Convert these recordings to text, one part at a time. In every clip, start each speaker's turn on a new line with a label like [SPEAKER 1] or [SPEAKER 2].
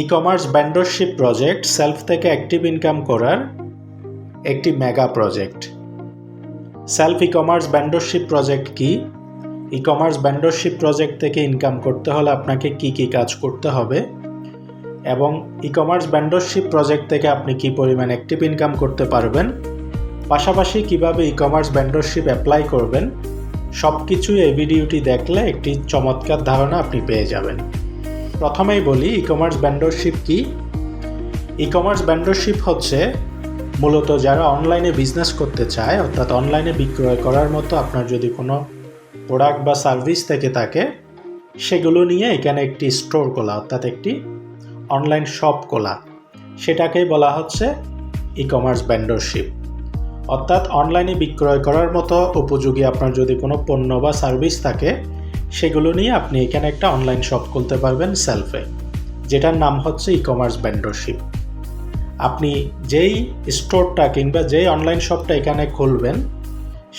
[SPEAKER 1] E-commerce vendorship project self থেকে active income করার একটি mega project. Self ecommerce vendorship project কি? ই-কমার্স ভেন্ডরশিপ প্রজেক্ট থেকে ইনকাম করতে হলে আপনাকে কি কি কাজ করতে হবে এবং ই-কমার্স ভেন্ডরশিপ প্রজেক্ট থেকে আপনি কি পরিমাণ অ্যাক্টিভ ইনকাম করতে পারবেন, পাশাপাশি কিভাবে ই-কমার্স ভেন্ডরশিপ অ্যাপ্লাই করবেন, সব কিছুই এই ভিডিওটি দেখলে একটি চমৎকার ধারণা আপনি পেয়ে যাবেন। প্রথমেই বলি ই-কমার্স ভেন্ডরশিপ কি। ই-কমার্স ভেন্ডরশিপ হচ্ছে মূলত যারা অনলাইনে বিজনেস করতে চায়, অর্থাৎ অনলাইনে বিক্রয় করার মতো আপনার যদি কোনো প্রোডাক্ট বা সার্ভিস থেকে থাকে, সেগুলো নিয়ে এখানে একটি স্টোর খোলা, অর্থাৎ একটি অনলাইন শপ খোলা, সেটাকেই বলা হচ্ছে ই-কমার্স ভেন্ডরশিপ। অর্থাৎ অনলাইনে বিক্রয় করার মতো উপযোগী আপনার যদি কোনো পণ্য বা সার্ভিস থাকে, সেগুলো নিয়ে আপনি এখানে একটা অনলাইন শপ খুলতে পারবেন সেলফে, যেটার নাম হচ্ছে ই-কমার্স ভেন্ডরশিপ। আপনি যেই স্টোরটা কিংবা যেই অনলাইন শপটা এখানে খুলবেন,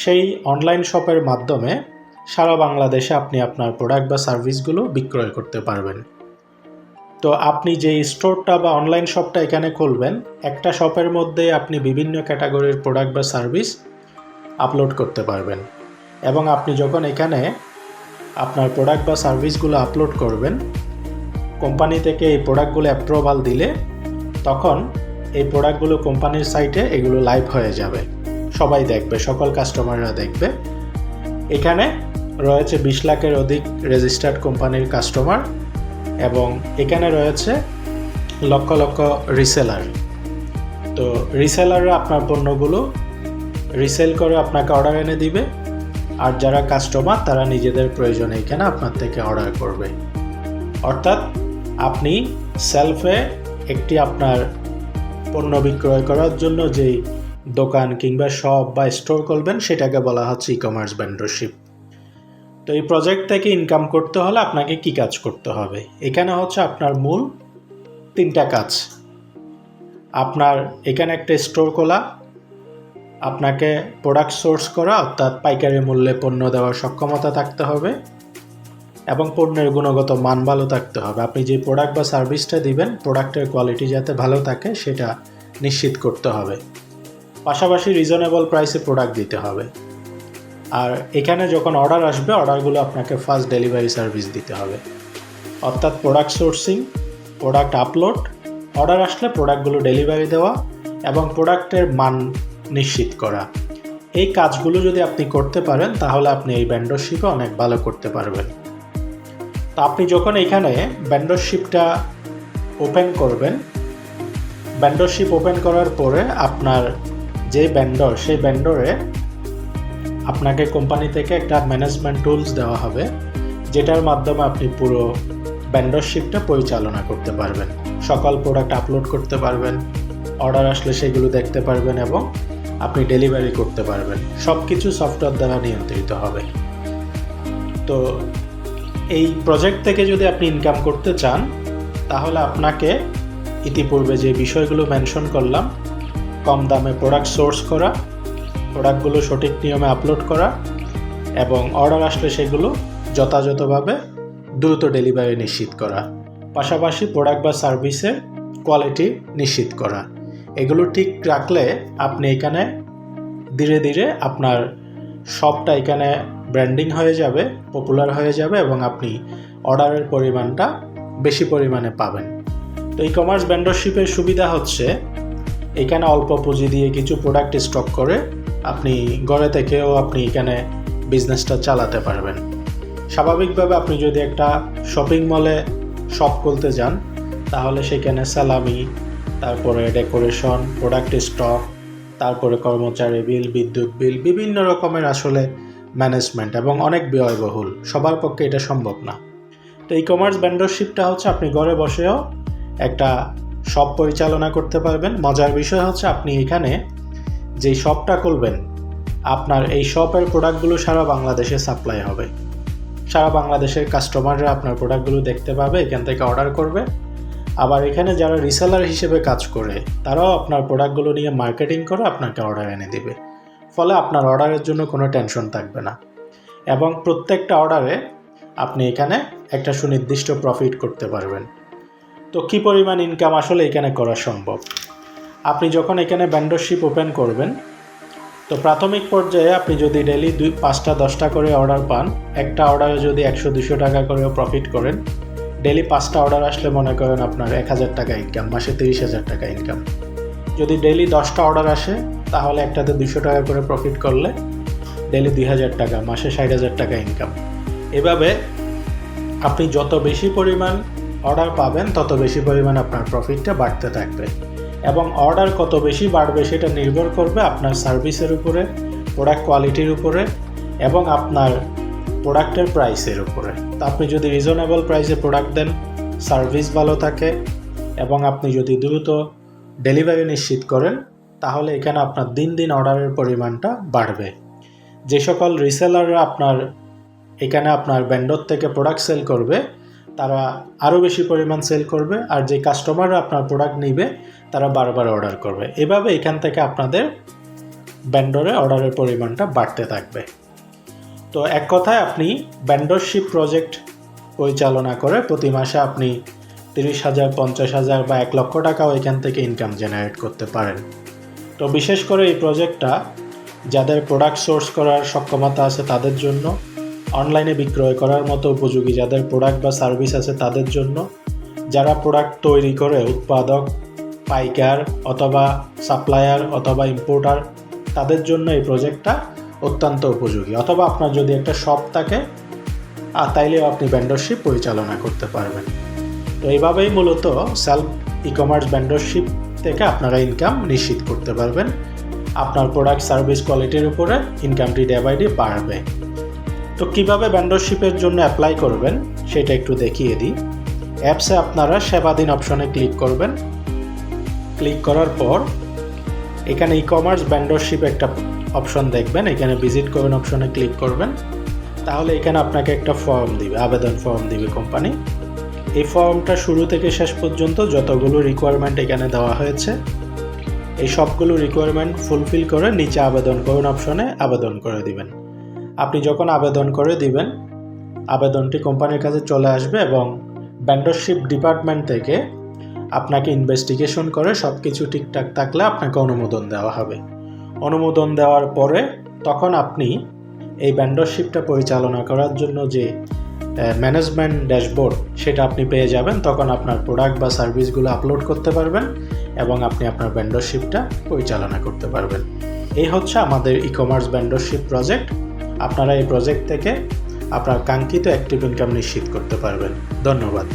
[SPEAKER 1] সেই অনলাইন শপের মাধ্যমে সারা বাংলাদেশে আপনি আপনার প্রোডাক্ট বা সার্ভিসগুলো বিক্রয় করতে পারবেন। তো আপনি যেই স্টোরটা বা অনলাইন শপটা এখানে খুলবেন, একটা শপের মধ্যে আপনি বিভিন্ন ক্যাটাগরির প্রোডাক্ট বা সার্ভিস আপলোড করতে পারবেন এবং আপনি যখন এখানে আপনার প্রোডাক্ট বা সার্ভিসগুলো আপলোড করবেন, কোম্পানি থেকে এই প্রোডাক্টগুলো অ্যাপ্রুভাল দিলে তখন এই প্রোডাক্টগুলো কোম্পানির সাইটে এগুলো লাইভ হয়ে যাবে, সবাই দেখবে, সকল কাস্টমাররা দেখবে। এখানে রয়েছে 20 লাখের অধিক রেজিস্টার্ড কোম্পানির কাস্টমার এবং এখানে রয়েছে লক্ষ লক্ষ রিসেলার। তো রিসেলাররা আপনার পণ্যগুলো রিসেল করে আপনাকে অর্ডার এনে দিবে, আর যারা কাস্টমার তারা নিজেদের প্রয়োজনে এখানে আপনার থেকে অর্ডার করবে। অর্থাৎ আপনি সেলফে একটি আপনার পণ্য বিক্রয় করার জন্য যেই দোকান কিংবা শপ বা স্টোর খুলবেন, সেটাকে বলা হচ্ছে ই-কমার্স ভেন্ডরশিপ। তো এই প্রজেক্ট থেকে ইনকাম করতে হলে আপনাকে কি কাজ করতে হবে? এখানে হচ্ছে আপনার মূল 3টা কাজ। আপনার এখানে একটা স্টোর খোলা, আপনাকে প্রোডাক্ট সোর্স করা, অর্থাৎ পাইকারি মূল্যে পণ্য দেওয়ার সক্ষমতা থাকতে হবে এবং পণ্যের গুণগত মান ভালো থাকতে হবে। আপনি যে প্রোডাক্ট বা সার্ভিসটা দিবেন, প্রোডাক্টের কোয়ালিটি যাতে ভালো থাকে সেটা নিশ্চিত করতে হবে। পাশাপাশি রিজনেবল প্রাইসে প্রোডাক্ট দিতে হবে। আর এখানে যখন অর্ডার আসবে, অর্ডারগুলো আপনাকে ফাস্ট ডেলিভারি সার্ভিস দিতে হবে। অর্থাৎ product sourcing, product upload, order আসলে প্রোডাক্টগুলো ডেলিভারি দেওয়া এবং প্রোডাক্টের মান নিশ্চিত করা। এই কাজগুলো যদি আপনি করতে পারেন, তাহলে আপনি এই ভেন্ডরশিপে অনেক ভালো করতে পারবেন। তো আপনি যখন এখানে ভেন্ডরশিপটা ওপেন করবেন, ভেন্ডরশিপ ওপেন করার পরে আপনার যে ভেন্ডর, সেই ভেন্ডরে আপনাকে কোম্পানি থেকে একটা ম্যানেজমেন্ট টুলস দেওয়া হবে, যেটার মাধ্যমে আপনি পুরো ভেন্ডরশিপটা পরিচালনা করতে পারবেন। সকল প্রোডাক্ট আপলোড করতে পারবেন, অর্ডার আসলে সেগুলো দেখতে পারবেন এবং আপনি ডেলিভারি করতে পারবেন। সব কিছু সফটওয়্যার দ্বারা নিয়ন্ত্রিত হবে। তো এই প্রজেক্ট থেকে যদি আপনি ইনকাম করতে চান, তাহলে আপনাকে ইতিপূর্বে যে বিষয়গুলো মেনশন করলাম, কম দামে প্রোডাক্ট সোর্স করা, প্রোডাক্টগুলো সঠিক নিয়মে আপলোড করা এবং অর্ডার আসলে সেগুলো যথাযথভাবে দ্রুত ডেলিভারি নিশ্চিত করা, পাশাপাশি প্রোডাক্ট বা সার্ভিসের কোয়ালিটি নিশ্চিত করা, এগুলো ঠিক রাখলে আপনি এখানে ধীরে ধীরে আপনার শপটা এখানে ব্র্যান্ডিং হয়ে যাবে, পপুলার হয়ে যাবে এবং আপনি অর্ডারের পরিমাণটা বেশি পরিমাণে পাবেন। তো ই-কমার্স ভেন্ডরশিপের সুবিধা হচ্ছে এখানে অল্প পুঁজি দিয়ে কিছু প্রোডাক্ট স্টক করে আপনি ঘরে থেকেও আপনি এখানে বিজনেসটা চালাতে পারবেন। স্বাভাবিকভাবে আপনি যদি একটা শপিং মলে শপ খুলতে যান, তাহলে সেখানে স্যালামি, তারপরে ডেকোরেশন, প্রোডাক্ট স্টক, তারপরে কর্মচারী বিল, বিদ্যুৎ বিল, বিভিন্ন রকমের আসলে ম্যানেজমেন্ট এবং অনেক ব্যয়বহুল, সবার পক্ষে এটা সম্ভব না। তো ই-কমার্স ভেন্ডরশিপটা হচ্ছে আপনি ঘরে বসেও একটা শপ পরিচালনা করতে পারবেন। মজার বিষয় হচ্ছে আপনি এখানে যেই শপটা খুলবেন, আপনার এই শপের প্রোডাক্টগুলো সারা বাংলাদেশে সাপ্লাই হবে। সারা বাংলাদেশের কাস্টমাররা আপনার প্রোডাক্টগুলো দেখতে পাবে, এখান থেকে অর্ডার করবে। আবার এখানে যারা রিসেলার হিসেবে কাজ করে, তারাও আপনার প্রোডাক্টগুলো নিয়ে মার্কেটিং করে আপনাকে অর্ডার এনে দেবে। ফলে আপনার অর্ডারের জন্য কোনো টেনশন থাকবে না এবং প্রত্যেকটা অর্ডারে আপনি এখানে একটা সুনির্দিষ্ট প্রফিট করতে পারবেন। তো কী পরিমাণ ইনকাম আসলে এখানে করা সম্ভব? আপনি যখন এখানে ভেন্ডরশিপ ওপেন করবেন, তো প্রাথমিক পর্যায়ে আপনি যদি ডেইলি 5টা 10টা করে অর্ডার পান, একটা অর্ডারে যদি 100-200 টাকা করেও প্রফিট করেন, ডেইলি 5টা অর্ডার আসলে মনে করেন আপনার 1000 টাকা ইনকাম, মাসে 30,000 টাকা ইনকাম। যদি ডেইলি 10টা অর্ডার আসে তাহলে একটাতে 200 টাকা করে প্রফিট করলে ডেইলি 2000 টাকা, মাসে 60,000 টাকা ইনকাম। এভাবে আপনি যত বেশি পরিমাণ অর্ডার পাবেন তত বেশি পরিমাণ আপনার প্রফিটটা বাড়তে থাকবে, এবং অর্ডার কত বেশি বাড়বে সেটা নির্ভর করবে আপনার সার্ভিসের উপরে, প্রোডাক্ট কোয়ালিটির উপরে এবং আপনার প্রোডাক্টের প্রাইসের উপরে। তো আপনি যদি রিজনেবল প্রাইসে প্রোডাক্ট দেন, সার্ভিস ভালো থাকে এবং আপনি যদি দ্রুত ডেলিভারি নিশ্চিত করেন, তাহলে এখানে আপনার দিন দিন অর্ডারের পরিমাণটা বাড়বে। যে সকল রিসেলাররা এখানে আপনার ভেন্ডর থেকে প্রোডাক্ট সেল করবে, তারা আরও বেশি পরিমাণ সেল করবে, আর যে কাস্টমাররা আপনার প্রোডাক্ট নিবে তারা বারবার অর্ডার করবে। এভাবে এখান থেকে আপনাদের ভেন্ডরে অর্ডারের পরিমাণটা বাড়তে থাকবে। তো এক কথায় আপনি ভেন্ডরশিপ প্রজেক্ট পরিচালনা করে প্রতি মাসে আপনি 30,000, 50,000 বা 1 লক্ষ টাকাও এখান থেকে ইনকাম জেনারেট করতে পারেন। তো বিশেষ করে এই প্রজেক্টটা যাদের প্রোডাক্ট সোর্স করার সক্ষমতা আছে তাদের জন্য, অনলাইনে বিক্রয় করার মতো উপযোগী যাদের প্রোডাক্ট বা সার্ভিস আছে তাদের জন্য, যারা প্রোডাক্ট তৈরি করে উৎপাদক, পাইকার অথবা সাপ্লায়ার অথবা ইম্পোর্টার, তাদের জন্য এই প্রজেক্টটা অত্যন্ত উপযোগী। অথবা আপনার যদি একটা শপ থাকে তাইলেও আপনি ভেন্ডরশিপ পরিচালনা করতে পারবেন। তো এইভাবেই মূলত সেলফ ই-কমার্স ভেন্ডরশিপ থেকে আপনারা ইনকাম নিশ্চিত করতে পারবেন। আপনার প্রোডাক্ট সার্ভিস কোয়ালিটির উপরে ইনকামটি ডে বাই ডে বাড়বে। তো কীভাবে ভেন্ডরশিপের জন্য অ্যাপ্লাই করবেন সেটা একটু দেখিয়ে দিই। অ্যাপসে আপনারা সেবা দিন অপশনে ক্লিক করবেন। ক্লিক করার পর এখানে ই-কমার্স ভেন্ডরশিপ একটা অপশন দেখবেন, এখানে ভিজিট করবেন অপশনে ক্লিক করবেন। তাহলে এখানে আপনাকে একটা ফর্ম দিবে, আবেদন ফর্ম দিবে কোম্পানি। এই ফর্মটা শুরু থেকে শেষ পর্যন্ত যতগুলো রিকোয়ারমেন্ট এখানে দেওয়া হয়েছে, এই সবগুলো রিকোয়ারমেন্ট ফুলফিল করে নিচে আবেদন করুন অপশনে আবেদন করে দিবেন। আপনি যখন আবেদন করে দিবেন, আবেদনটি কোম্পানির কাছে চলে আসবে এবং ভেন্ডরশিপ ডিপার্টমেন্ট থেকে আপনাকে ইনভেস্টিগেশন করে সব কিছু ঠিকঠাক থাকলে আপনাকে অনুমোদন দেওয়া হবে। অনুমোদন দেওয়ার পরে তখন আপনি এই ভেন্ডরশিপটা পরিচালনা করার জন্য যে ম্যানেজমেন্ট ড্যাশবোর্ড সেটা আপনি পেয়ে যাবেন। তখন আপনার প্রোডাক্ট বা সার্ভিসগুলো আপলোড করতে পারবেন এবং আপনি আপনার ভেন্ডরশিপটা পরিচালনা করতে পারবেন। এই হচ্ছে আমাদের ই-কমার্স ভেন্ডরশিপ প্রজেক্ট। আপনারা এই প্রজেক্ট থেকে আপনার কাঙ্ক্ষিত অ্যাক্টিভ ইনকাম নিশ্চিত করতে পারবেন। ধন্যবাদ।